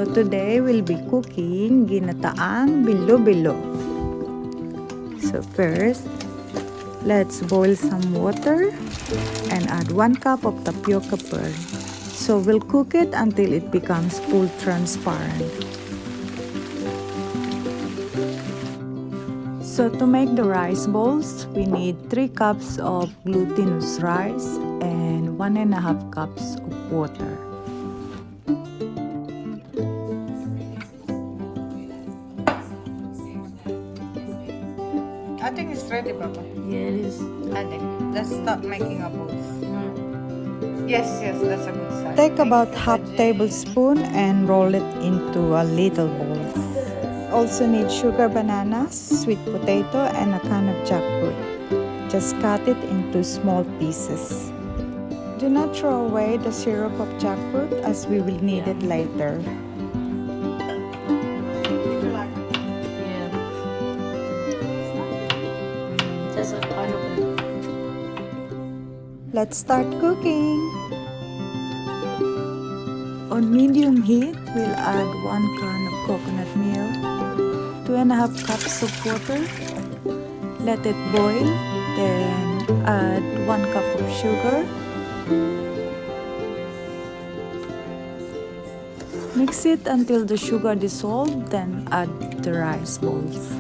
So today we'll be cooking Ginataang Bilo Bilo. So first, let's boil some water and add 1 cup of tapioca pearl. So we'll cook it until it becomes full transparent. So to make the rice balls, we need 3 cups of glutinous rice and 1.5 cups of water. I think it's ready, Papa. Yeah, it is. I think. Let's start making our balls. Yes, that's a good sign. Take about half tablespoon and roll it into a little balls. Also need sugar bananas, sweet potato, and a can of jackfruit. Just cut it into small pieces. Do not throw away the syrup of jackfruit as we will need it later. Yeah. That's a pineapple. Let's start cooking. On medium heat, we'll add 1 can of coconut milk, 2.5 cups of water. Let it boil, then add 1 cup of sugar. Mix it until the sugar dissolves, then add the rice balls.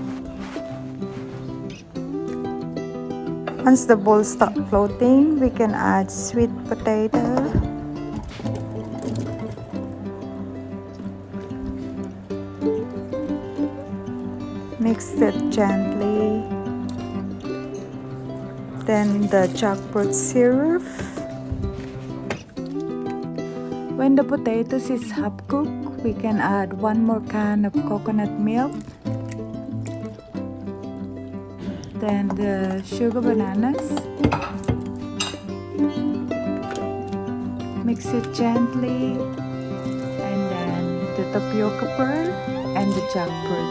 Once the balls start floating, we can add sweet potato, mix it gently, then the jackfruit syrup. When the potatoes is half cooked, we can add 1 more can of coconut milk, then the sugar bananas, mix it gently, and then the tapioca pearl and the jackfruit.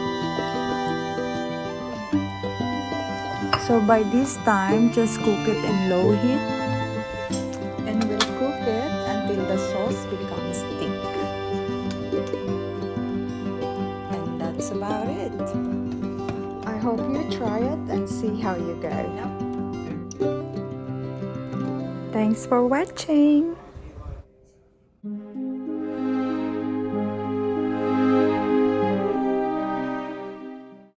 So by this time, just cook it in low heat, and we'll cook it until the sauce becomes thick. And that's about it. I hope you try it and see how you go. Thanks for watching.